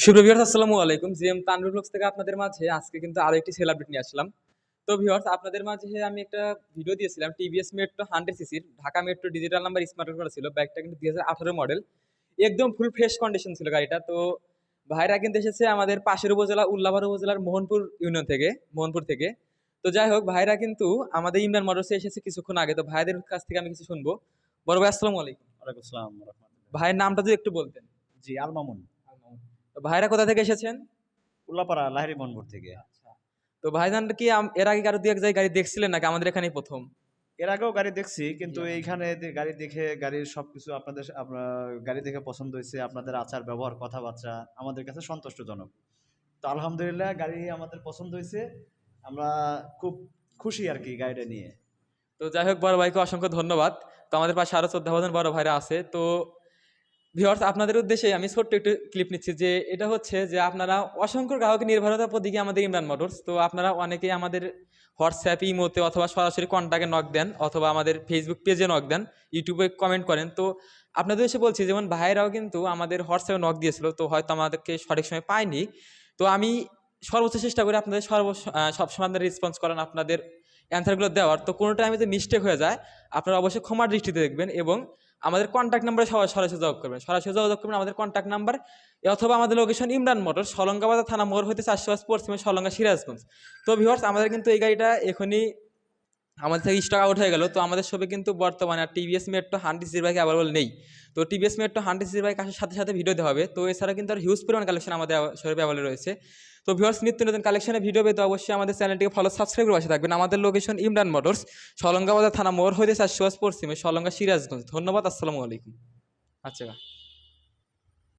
সুপ্রিয় আসসালামু আলাইকুম। জিএম তানভীর ব্লগস থেকে আপনাদের মাঝে আজকে কিন্তু আরো একটি সেল আপডেট নিয়ে আসলাম। তো ভিউয়ার্স, আপনাদের মাঝে আমি একটা ভিডিও দিয়েছিলাম টিভিএস মেট্রো 100 সিসির Dhaka metro digital number smart card ছিল। বাইকটা কিন্তু 2018 মডেল, একদম ফুল ফ্রেশ কন্ডিশন ছিল গাড়িটা। তো ভাইরা কিন্তু এসেছে আমাদের পাশের উপজেলা উল্লাপাড়া উপজেলার মোহনপুর ইউনিয়ন থেকে, মোহনপুর থেকে। তো যাই হোক, ভাইরা কিন্তু আমাদের ইমরান মোটরসে এসেছে কিছুক্ষণ আগে। তো ভাইদের কাছ থেকে আমি কিছু শুনবো। বড় ভাই আসসালামু আলাইকুম। ওয়ালাইকুম আসসালাম রাহমাতুল্লাহ। ভাইয়ের নামটা যদি একটু বলতেন। জি, আল মামুন। তো ভাইরা কোথা থেকে এসেছেন? উল্লাপাড়া লাহিড়ী মনপুর থেকে। আচ্ছা। তো ভাইজান কি এর আগে কারো ২-১ জায়গায় গাড়ি দেখছিলেন নাকি আমাদের এখানেই ১ম? এর আগেও গাড়ি দেখছি কিন্তু জি, এইখানে গাড়ি দেখে গাড়ির সবকিছু আপনার গাড়ি দেখে পছন্দ হয়েছে। আপনাদের আচার ব্যবহার কথাবার্তা আমাদের কাছে সন্তুষ্টজনক। তো আলহামদুলিল্লাহ গাড়ি আমাদের পছন্দ হয়েছে। আমরা খুব খুশি আরকি গাড়িটা নিয়ে। তো যাই হোক, বড় ভাইকে অসংখ্য ধন্যবাদ। তো আমাদের পাশে আরো শ্রদ্ধাভাজন বড় ভাইরা আছে। তো ভিউয়ার্স, আপনাদের উদ্দেশ্যে আমি ছোট্ট একটু ক্লিপ নিচ্ছি যে এটা হচ্ছে যে আপনারা অসংখ্য গ্রাহকের নির্ভরতার প্রতীকী আমাদের ইমরান মোটরস। তো আপনারা অনেকেই আমাদের হোয়াটসঅ্যাপ, ইমোতে অথবা সরাসরি কন্টাক্টে নক দেন অথবা আমাদের ফেসবুক পেজে নক দেন, ইউটিউবে কমেন্ট করেন। তো আপনাদের এসে বলছি, যেমন ভাইয়েরাও কিন্তু আমাদের হোয়াটসঅ্যাপে নক দিয়েছিল, তো হয়তো আমাদেরকে সঠিক সময় পায়নি। তো আমি সর্বোচ্চ চেষ্টা করি আপনাদের সবসময় আপনাদের রেসপন্স করেন, আপনাদের অ্যান্সারগুলো দেওয়ার। তো কোনো টাইমে যদি মিস্টেক হয়ে যায় আপনারা অবশ্যই ক্ষমার দৃষ্টিতে দেখবেন এবং আমাদের কন্ট্যাক্ট নাম্বারে সরাসরি যোগাযোগ করবেন। সরাসরি যোগাযোগ করবেন আমাদের কন্ট্যাক্ট নাম্বার, অথবা আমাদের লোকেশন ইমরান মোটর, সলঙ্গাবাজার থানা মোড় হইতে ৪০০ পশ্চিমে সলঙ্গা সিরাজগঞ্জ। তো ভিউয়ার্স, আমাদের কিন্তু এই গাড়িটা এখনই আমাদের থেকে স্টক আউট হয়ে গেল। তো আমাদের শপে কিন্তু বর্তমানে আর টিভিএস মেট্রো 100 সিসির বাইক অ্যাভেলেবল নেই। তো টিভিএস মেট্রো 100 সিসির বাইক আসার সাথে সাথে ভিডিও দেওয়া হবে। তো এছাড়া কিন্তু আর হিউজ পরিমাণ কালেকশন আমাদের শপে অ্যাভেলেবল রয়েছে। তো ভিউয়ার্স, নিত্য নতুন কালেকশনের ভিডিও পেতে অবশ্যই আমাদের চ্যানেলটিকে ফলো, সাবস্ক্রাইব করে পাশে থাকবেন। আমাদের লোকেশন ইমরান মোটরস, সলঙ্গাবাজার থানা মোড় হইতে ৪০০ পশ্চিমে সলঙ্গা সিরাজগঞ্জ। ধন্যবাদ। আসসালামু আলাইকুম। আচ্ছা।